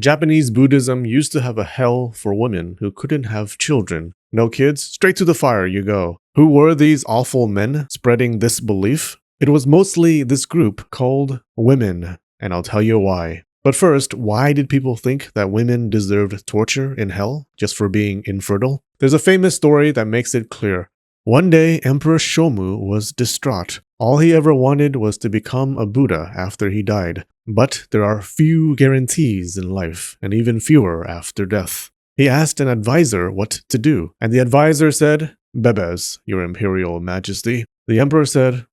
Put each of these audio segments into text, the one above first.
Japanese Buddhism used to have a hell for women who couldn't have children. No kids, straight to the fire you go. Who were these awful men spreading this belief? It was mostly this group called women, and I'll tell you why. But first, why did people think that women deserved torture in hell just for being infertile? There's a famous story that makes it clear. One day, Emperor Shomu was distraught. All he ever wanted was to become a Buddha after he died. But there are few guarantees in life, and even fewer after death. He asked an advisor what to do, and the advisor said, "Bebes, your imperial majesty." The emperor said,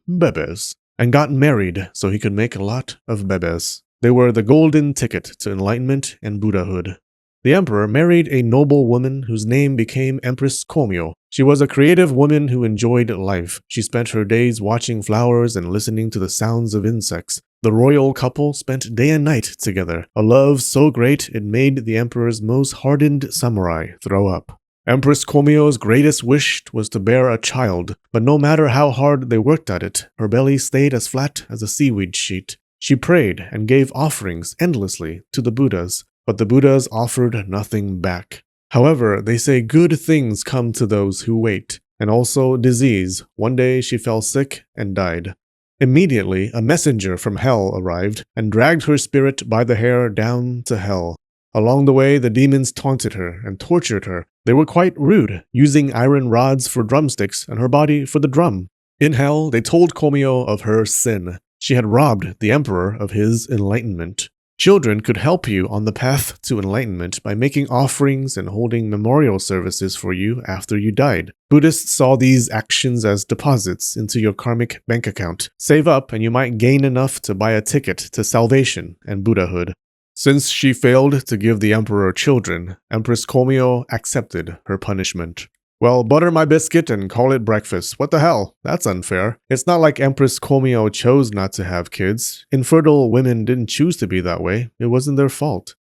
"Bebes," and got married so he could make a lot of bebes. They were the golden ticket to enlightenment and Buddhahood. The emperor married a noble woman whose name became Empress Kōmyō. She was a creative woman who enjoyed life. She spent her days watching flowers and listening to the sounds of insects. The royal couple spent day and night together, a love so great it made the emperor's most hardened samurai throw up. Empress Kōmyō's greatest wish was to bear a child, but no matter how hard they worked at it, her belly stayed as flat as a seaweed sheet. She prayed and gave offerings endlessly to the Buddhas, but the Buddhas offered nothing back. However, they say good things come to those who wait, and also disease. One day she fell sick and died. Immediately, a messenger from hell arrived and dragged her spirit by the hair down to hell. Along the way, the demons taunted her and tortured her. They were quite rude, using iron rods for drumsticks and her body for the drum. In hell, they told Kōmyō of her sin. She had robbed the emperor of his enlightenment. Children could help you on the path to enlightenment by making offerings and holding memorial services for you after you died. Buddhists saw these actions as deposits into your karmic bank account. Save up and you might gain enough to buy a ticket to salvation and Buddhahood. Since she failed to give the emperor children, Empress Kōmyō accepted her punishment. Well, butter my biscuit and call it breakfast. What the hell? That's unfair. It's not like Empress Kōmyō chose not to have kids. Infertile women didn't choose to be that way. It wasn't their fault.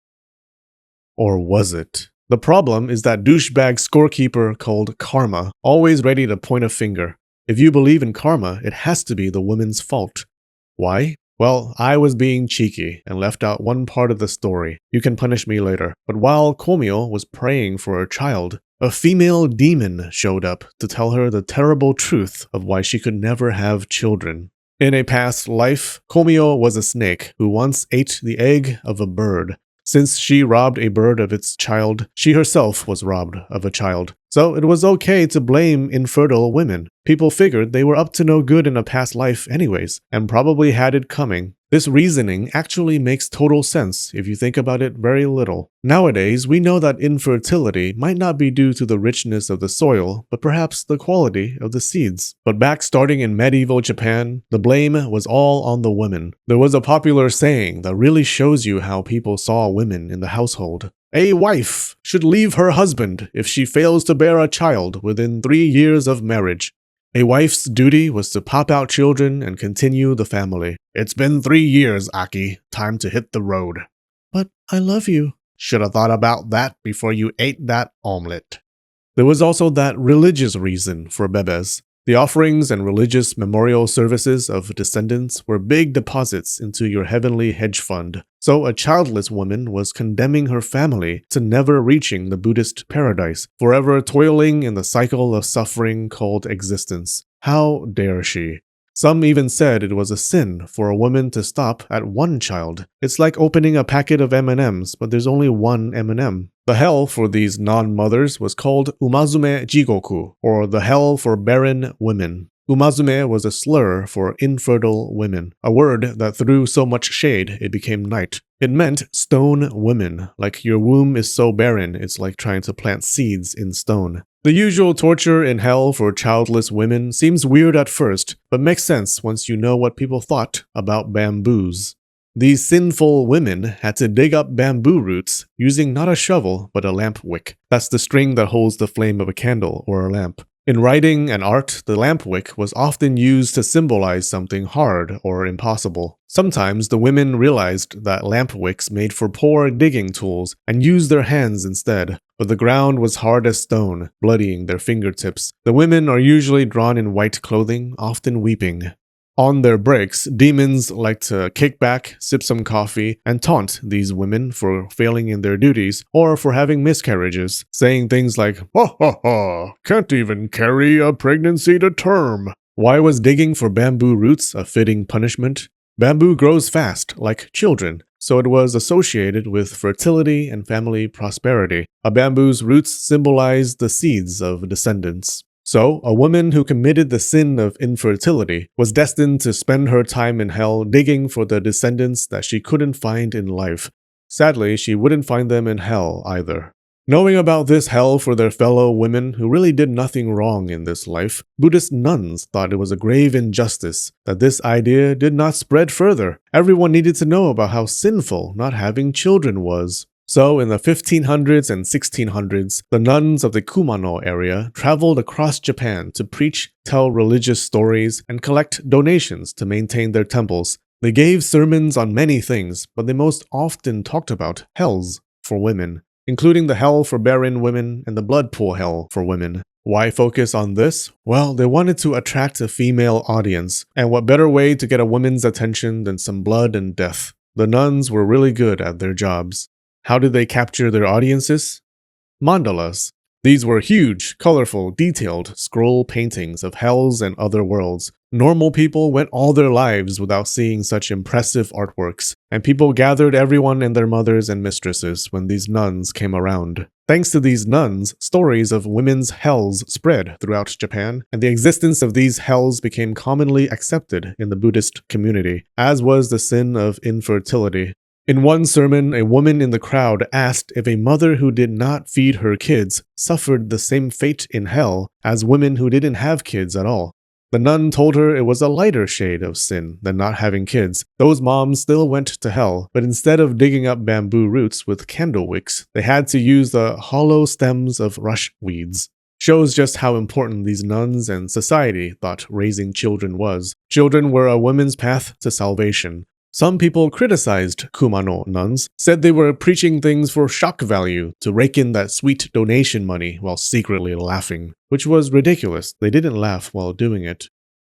Or was it? The problem is that douchebag scorekeeper called karma, always ready to point a finger. If you believe in karma, it has to be the woman's fault. Why? Well, I was being cheeky and left out one part of the story. You can punish me later. But while Kōmyō was praying for her child, a female demon showed up to tell her the terrible truth of why she could never have children. In a past life, Kōmyō was a snake who once ate the egg of a bird. Since she robbed a bird of its child, she herself was robbed of a child. So it was okay to blame infertile women. People figured they were up to no good in a past life anyways, and probably had it coming. This reasoning actually makes total sense if you think about it very little. Nowadays, we know that infertility might not be due to the richness of the soil, but perhaps the quality of the seeds. But back starting in medieval Japan, the blame was all on the women. There was a popular saying that really shows you how people saw women in the household. A wife should leave her husband if she fails to bear a child within 3 years of marriage. A wife's duty was to pop out children and continue the family. It's been 3 years, Aki. Time to hit the road. But I love you. Should have thought about that before you ate that omelet. There was also that religious reason for bebes. The offerings and religious memorial services of descendants were big deposits into your heavenly hedge fund. So a childless woman was condemning her family to never reaching the Buddhist paradise, forever toiling in the cycle of suffering called existence. How dare she? Some even said it was a sin for a woman to stop at one child. It's like opening a packet of M&Ms, but there's only one M&M. The hell for these non-mothers was called Umazume Jigoku, or the hell for barren women. Umazume was a slur for infertile women, a word that threw so much shade it became night. It meant stone women, like your womb is so barren it's like trying to plant seeds in stone. The usual torture in hell for childless women seems weird at first, but makes sense once you know what people thought about bamboos. These sinful women had to dig up bamboo roots using not a shovel but a lamp wick. That's the string that holds the flame of a candle or a lamp. In writing and art, the lamp wick was often used to symbolize something hard or impossible. Sometimes the women realized that lamp wicks made for poor digging tools and used their hands instead, but the ground was hard as stone, bloodying their fingertips. The women are usually drawn in white clothing, often weeping. On their breaks, demons like to kick back, sip some coffee, and taunt these women for failing in their duties or for having miscarriages, saying things like, "Ha ha ha, can't even carry a pregnancy to term." Why was digging for bamboo roots a fitting punishment? Bamboo grows fast, like children, so it was associated with fertility and family prosperity. A bamboo's roots symbolized the seeds of descendants. So, a woman who committed the sin of infertility was destined to spend her time in hell digging for the descendants that she couldn't find in life. Sadly, she wouldn't find them in hell either. Knowing about this hell for their fellow women who really did nothing wrong in this life, Buddhist nuns thought it was a grave injustice that this idea did not spread further. Everyone needed to know about how sinful not having children was. So, in the 1500s and 1600s, the nuns of the Kumano area traveled across Japan to preach, tell religious stories, and collect donations to maintain their temples. They gave sermons on many things, but they most often talked about hells for women, including the hell for barren women and the blood pool hell for women. Why focus on this? Well, they wanted to attract a female audience, and what better way to get a woman's attention than some blood and death? The nuns were really good at their jobs. How did they capture their audiences? Mandalas. These were huge, colorful, detailed scroll paintings of hells and other worlds. Normal people went all their lives without seeing such impressive artworks, and people gathered everyone and their mothers and mistresses when these nuns came around. Thanks to these nuns, stories of women's hells spread throughout Japan, and the existence of these hells became commonly accepted in the Buddhist community, as was the sin of infertility. In one sermon, a woman in the crowd asked if a mother who did not feed her kids suffered the same fate in hell as women who didn't have kids at all. The nun told her it was a lighter shade of sin than not having kids. Those moms still went to hell, but instead of digging up bamboo roots with candle wicks, they had to use the hollow stems of rush weeds. Shows just how important these nuns and society thought raising children was. Children were a woman's path to salvation. Some people criticized Kumano nuns, said they were preaching things for shock value to rake in that sweet donation money while secretly laughing, which was ridiculous. They didn't laugh while doing it.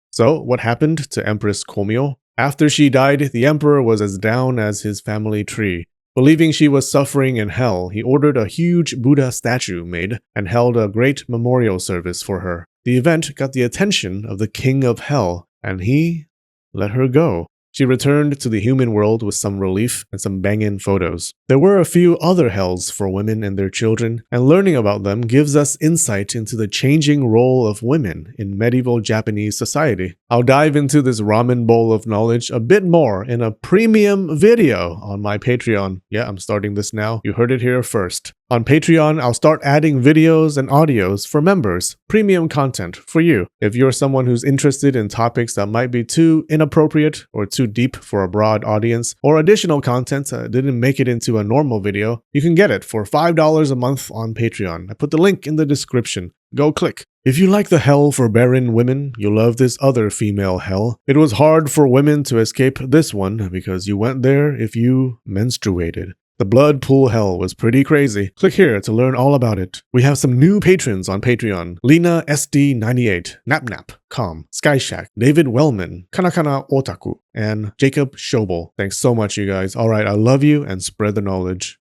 So, what happened to Empress Kōmyō? After she died, the emperor was as down as his family tree. Believing she was suffering in hell, he ordered a huge Buddha statue made and held a great memorial service for her. The event got the attention of the king of hell, and he let her go. She returned to the human world with some relief and some bangin' photos. There were a few other hells for women and their children, and learning about them gives us insight into the changing role of women in medieval Japanese society. I'll dive into this ramen bowl of knowledge a bit more in a premium video on my Patreon. Yeah, I'm starting this now. You heard it here first. On Patreon, I'll start adding videos and audios for members, premium content for you. If you're someone who's interested in topics that might be too inappropriate or too deep for a broad audience, or additional content that didn't make it into a normal video, you can get it for $5 a month on Patreon. I put the link in the description. Go click. If you like the hell for barren women, you'll love this other female hell. It was hard for women to escape this one because you went there if you menstruated. The blood pool hell was pretty crazy. Click here to learn all about it. We have some new patrons on Patreon. Lena SD98, NapNap, Calm, Skyshack, David Wellman, Kanakana Otaku, and Jacob Schobel. Thanks so much, you guys. Alright, I love you and spread the knowledge.